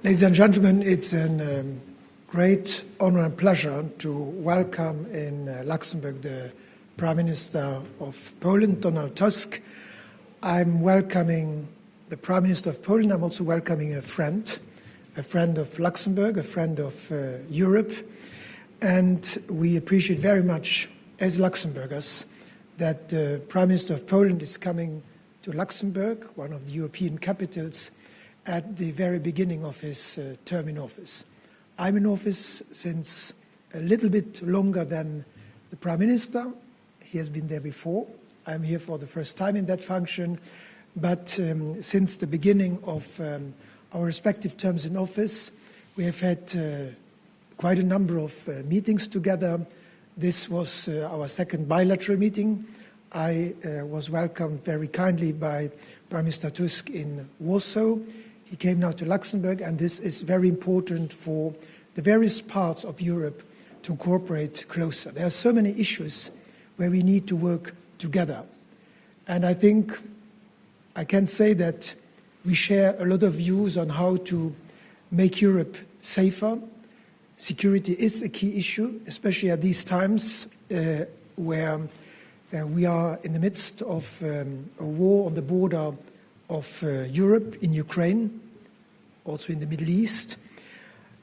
Ladies and gentlemen, it's a great honor and pleasure to welcome in Luxembourg the Prime Minister of Poland, Donald Tusk. I'm welcoming the Prime Minister of Poland. I'm also welcoming a friend of Luxembourg, a friend of Europe. And we appreciate very much, as Luxembourgers, that the Prime Minister of Poland is coming to Luxembourg, one of the European capitals, at the very beginning of his term in office. I'm in office since a little bit longer than the Prime Minister. He has been there before. I'm here for the first time in that function. But since the beginning of our respective terms in office, we have had quite a number of meetings together. This was our second bilateral meeting. I was welcomed very kindly by Prime Minister Tusk in Warsaw. He came now to Luxembourg, and this is very important for the various parts of Europe to cooperate closer. There are so many issues where we need to work together. And I think I can say that we share a lot of views on how to make Europe safer. Security is a key issue, especially at these times where we are in the midst of a war on the border of Europe, in Ukraine, also in the Middle East.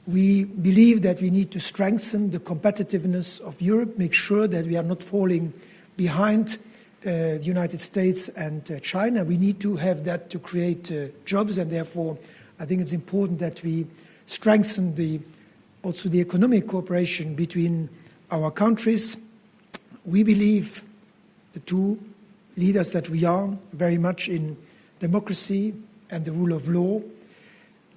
We believe that we need to strengthen the competitiveness of Europe, make sure that we are not falling behind the United States and China. We need to have that to create jobs, and therefore I think it's important that we strengthen also the economic cooperation between our countries. We believe, the two leaders that we are, very much in democracy and the rule of law.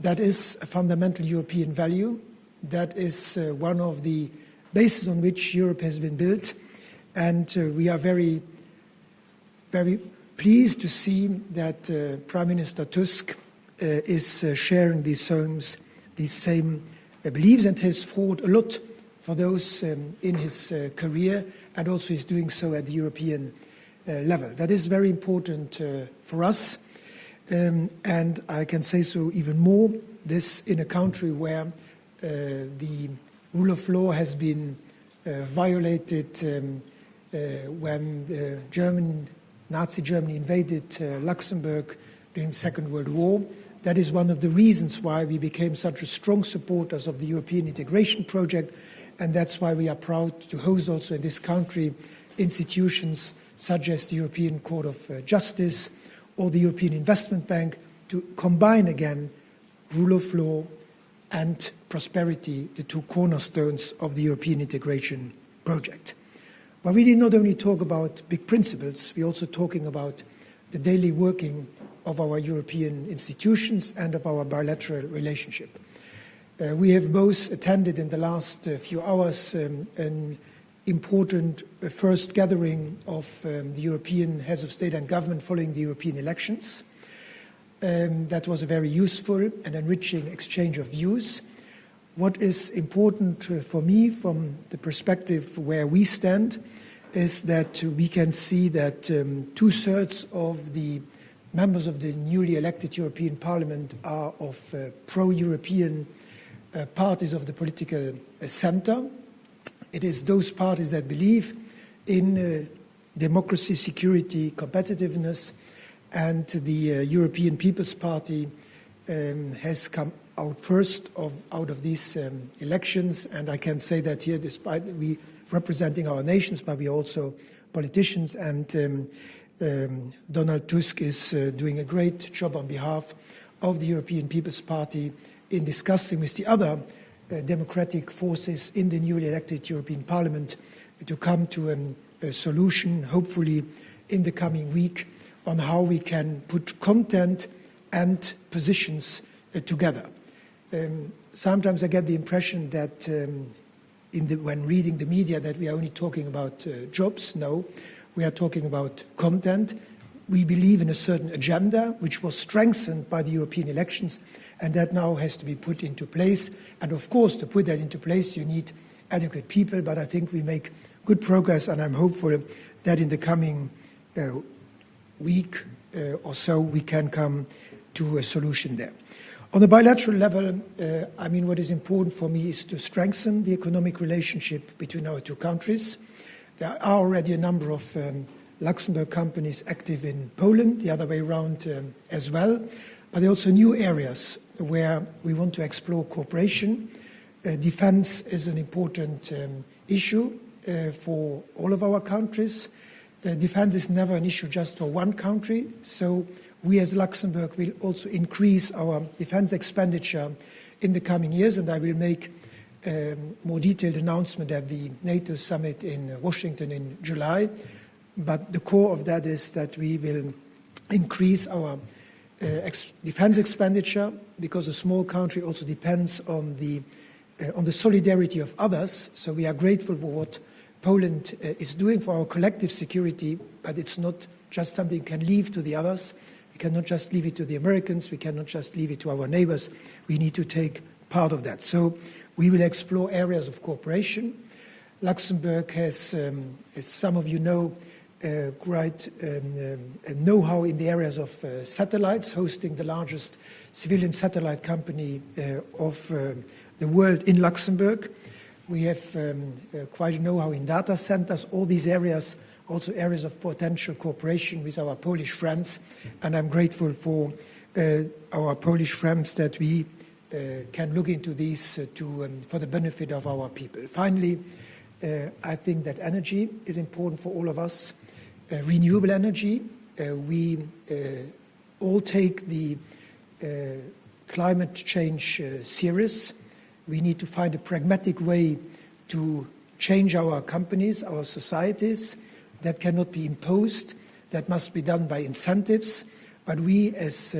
That is a fundamental European value. That is one of the bases on which Europe has been built. And we are very, very pleased to see that Prime Minister Tusk is sharing these same beliefs and has fought a lot for those in his career, and also is doing so at the European level. That is very important for us. And I can say so even more, this in a country where the rule of law has been violated when Nazi Germany invaded Luxembourg during the Second World War. That is one of the reasons why we became such a strong supporters of the European integration project, and that's why we are proud to host also in this country institutions such as the European Court of Justice or the European Investment Bank, to combine again rule of law and prosperity, the two cornerstones of the European integration project. But we did not only talk about big principles, we're also talking about the daily working of our European institutions and of our bilateral relationship. We have both attended in the last few hours an important first gathering of the European heads of state and government following the European elections. That was a very useful and enriching exchange of views. What is important for me from the perspective where we stand is that we can see that 2/3 of the members of the newly elected European Parliament are of pro-European parties of the political center. It is those parties that believe in democracy, security, competitiveness, and the European People's Party has come out first out of these elections. And I can say that here, despite we representing our nations, but we are also politicians, and Donald Tusk is doing a great job on behalf of the European People's Party in discussing with the other democratic forces in the newly elected European Parliament to come to a solution, hopefully in the coming week, on how we can put content and positions together. Sometimes I get the impression that when reading the media that we are only talking about jobs. No, we are talking about content. We believe in a certain agenda which was strengthened by the European elections, and that now has to be put into place. And of course, to put that into place, you need adequate people, but I think we make good progress, and I'm hopeful that in the coming week or so we can come to a solution there. On a bilateral level, I mean, what is important for me is to strengthen the economic relationship between our two countries. There are already a number of Luxembourg companies active in Poland, the other way around as well, but there are also new areas where we want to explore cooperation. Defense is an important issue for all of our countries. Defense is never an issue just for one country, so we as Luxembourg will also increase our defense expenditure in the coming years, and I will make a more detailed announcement at the NATO summit in Washington in July. But the core of that is that we will increase our defense expenditure, because a small country also depends on the solidarity of others. So we are grateful for what Poland is doing for our collective security, but it's not just something we can leave to the others. We cannot just leave it to the Americans. We cannot just leave it to our neighbors. We need to take part of that. So we will explore areas of cooperation. Luxembourg has, as some of you know, great know-how in the areas of satellites, hosting the largest civilian satellite company of the world in Luxembourg. We have quite a know-how in data centers. All these areas, also areas of potential cooperation with our Polish friends, and I'm grateful for our Polish friends that we can look into these for the benefit of our people. Finally, I think that energy is important for all of us. Renewable energy. We all take the climate change serious. We need to find a pragmatic way to change our companies, our societies. That cannot be imposed. That must be done by incentives. But we as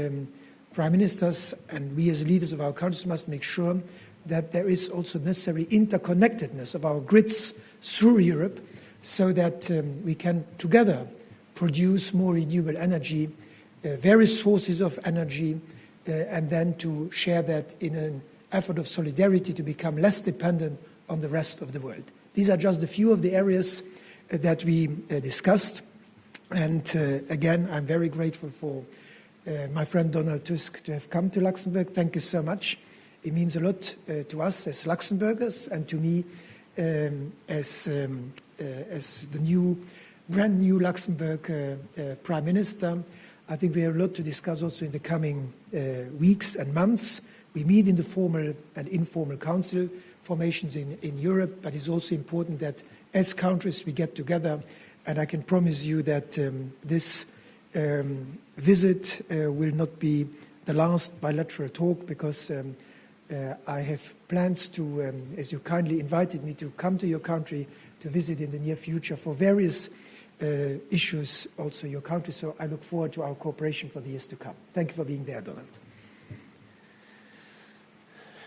prime ministers and we as leaders of our countries must make sure that there is also necessary interconnectedness of our grids through Europe, so that we can together produce more renewable energy, various sources of energy, and then to share that in an effort of solidarity to become less dependent on the rest of the world. These are just a few of the areas that we discussed. And again, I'm very grateful for my friend Donald Tusk to have come to Luxembourg. Thank you so much. It means a lot to us as Luxembourgers and to me as the brand new Luxembourg Prime Minister. I think we have a lot to discuss also in the coming weeks and months. We meet in the formal and informal council formations in Europe, but it's also important that as countries we get together, and I can promise you that this visit will not be the last bilateral talk, because I have plans to, as you kindly invited me to come to your country to visit in the near future for various issues, also your country. So I look forward to our cooperation for the years to come. Thank you for being there, Donald.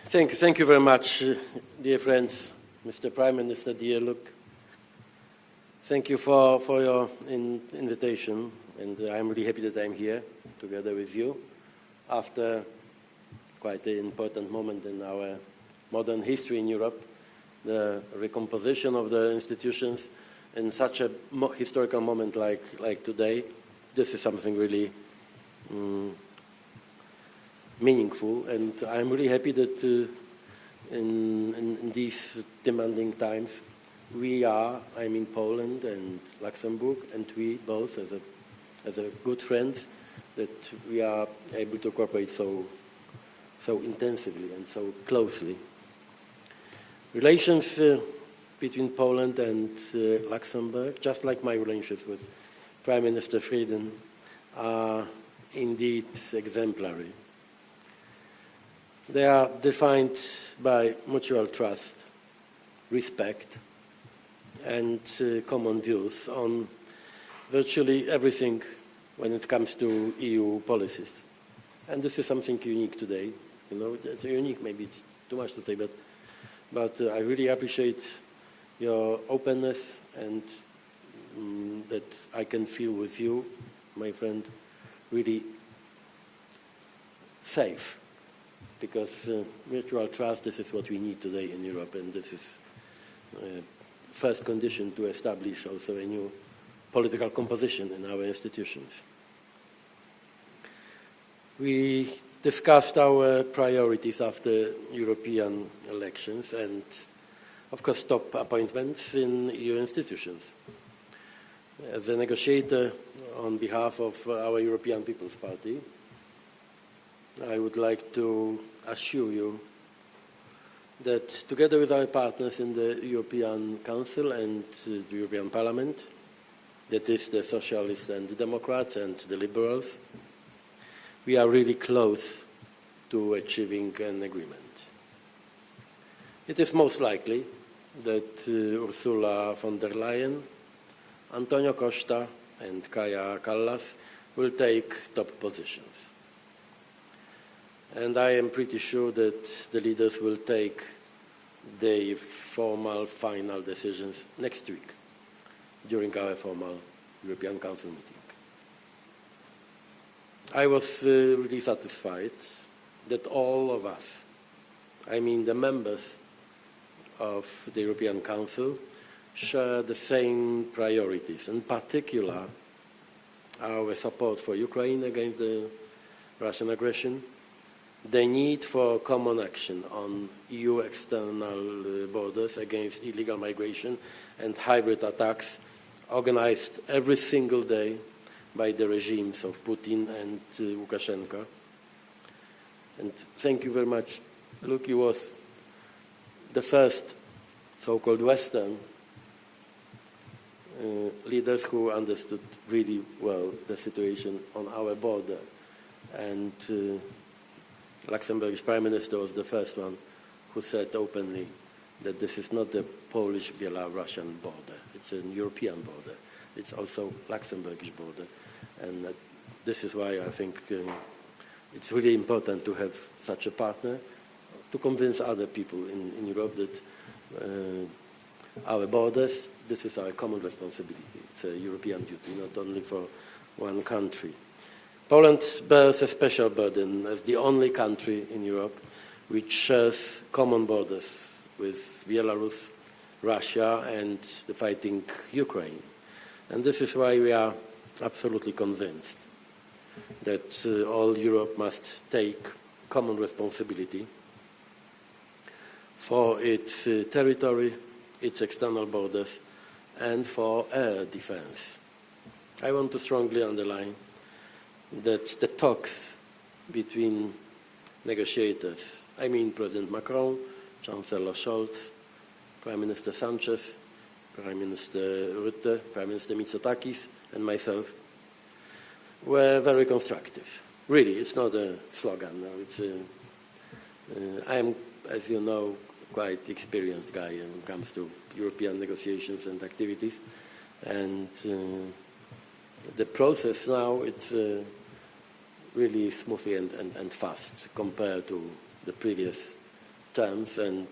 Thank you very much, dear friends, Mr. Prime Minister, dear Luke. Thank you for your invitation, and I'm really happy that I'm here together with you after quite an important moment in our modern history in Europe, the recomposition of the institutions in such a historical moment like today. This is something really meaningful, and I'm really happy that in these demanding times we are, I'm in Poland and Luxembourg, and we both as a good friends, that we are able to cooperate so intensively and so closely. Relations between Poland and Luxembourg, just like my relations with Prime Minister Frieden, are indeed exemplary. They are defined by mutual trust, respect, and common views on virtually everything when it comes to EU policies. And this is something unique today. You know, it's unique, maybe it's too much to say, but I really appreciate your openness, and that I can feel with you, my friend, really safe. Because mutual trust, this is what we need today in Europe, and this is first condition to establish also a new political composition in our institutions. We discussed our priorities after European elections and, of course, top appointments in EU institutions. As a negotiator on behalf of our European People's Party, I would like to assure you that together with our partners in the European Council and the European Parliament, that is the Socialists and the Democrats and the Liberals, we are really close to achieving an agreement. It is most likely that Ursula von der Leyen, Antonio Costa and Kaja Kallas will take top positions. And I am pretty sure that the leaders will take their formal final decisions next week during our formal European Council meeting. I was really satisfied that all of us, I mean the members of the European Council, share the same priorities, in particular our support for Ukraine against the Russian aggression, the need for common action on EU external borders against illegal migration and hybrid attacks organized every single day by the regimes of Putin and Lukashenko. And thank you very much. Luke, you was the first so-called Western leaders who understood really well the situation on our border. And Luxembourg's Prime Minister was the first one who said openly that this is not the Polish-Belarusian border. It's a European border. It's also Luxembourgish border. And this is why I think it's really important to have such a partner to convince other people in Europe that our borders, this is our common responsibility. It's a European duty, not only for one country. Poland bears a special burden as the only country in Europe which shares common borders with Belarus, Russia, and the fighting Ukraine. And this is why we are absolutely convinced that all Europe must take common responsibility for its territory, its external borders, and for air defense. I want to strongly underline that the talks between negotiators, I mean President Macron, Chancellor Scholz, Prime Minister Sanchez, Prime Minister Rutte, Prime Minister Mitsotakis, and myself, were very constructive. Really, it's not a slogan. No, it's I am, as you know, quite experienced guy when it comes to European negotiations and activities. And the process now, it's really smoothly and fast compared to the previous terms. And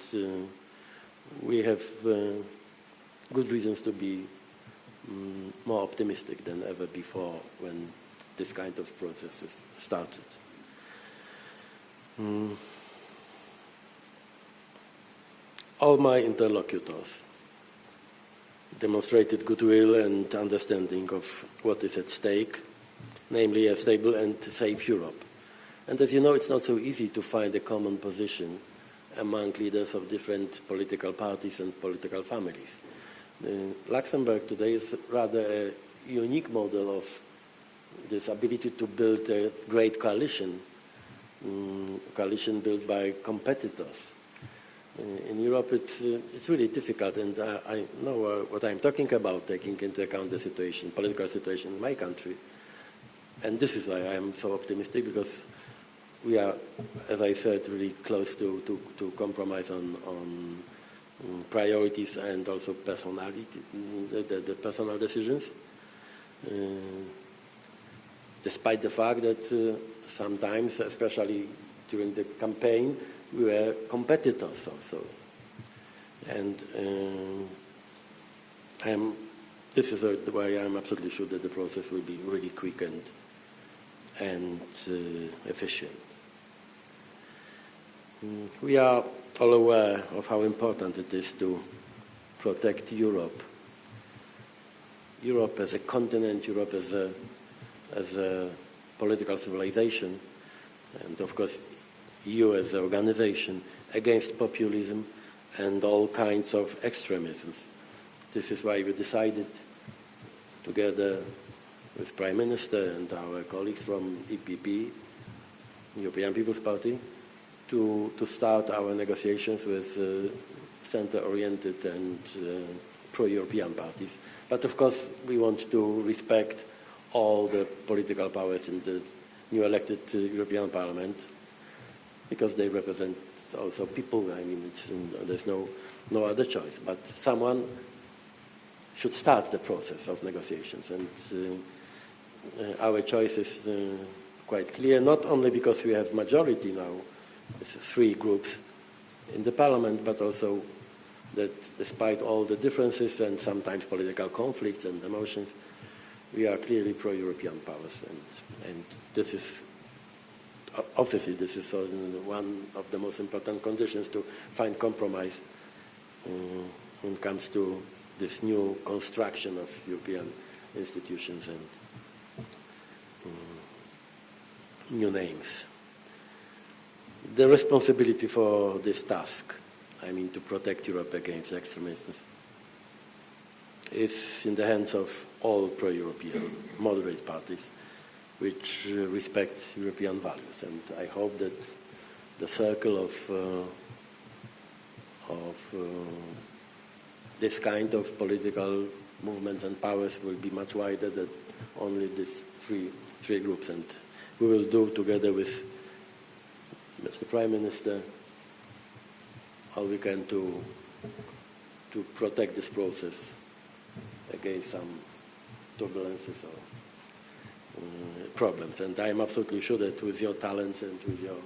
we have good reasons to be more optimistic than ever before when this kind of process is started. All my interlocutors demonstrated goodwill and understanding of what is at stake, namely a stable and safe Europe. And as you know, it's not so easy to find a common position among leaders of different political parties and political families. Luxembourg today is rather a unique model of this ability to build a great coalition, coalition built by competitors. In Europe, it's really difficult, and I know what I'm talking about, taking into account the situation, political situation in my country. And this is why I'm so optimistic, because we are, as I said, really close to compromise on priorities and also personality, the personal decisions. Despite the fact that sometimes, especially during the campaign, we were competitors also. And this is why I'm absolutely sure that the process will be really quick and efficient. We are all aware of how important it is to protect Europe. Europe as a continent, Europe as a political civilization, and of course EU as an organization, against populism and all kinds of extremisms. This is why we decided, together with Prime Minister and our colleagues from EPP, European People's Party, to start our negotiations with center-oriented and pro-European parties. But of course, we want to respect all the political powers in the new elected European Parliament, because they represent also people. I mean, there's no other choice. But someone should start the process of negotiations, and our choice is quite clear, not only because we have majority now, it's 3 groups in the Parliament, but also that despite all the differences and sometimes political conflicts and emotions, we are clearly pro-European powers, and this is obviously this is one of the most important conditions to find compromise when it comes to this new construction of European institutions and new names. The responsibility for this task, I mean to protect Europe against extremism, is in the hands of all pro-European moderate parties which respect European values. And I hope that the circle of this kind of political movement and powers will be much wider than only these three groups. And we will do together with Mr. Prime Minister all we can to protect this process against some turbulences or problems. And I am absolutely sure that with your talent and with your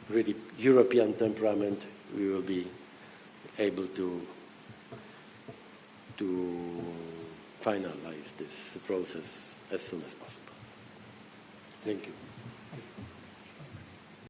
really European temperament, we will be able to finalize this process as soon as possible. Thank you.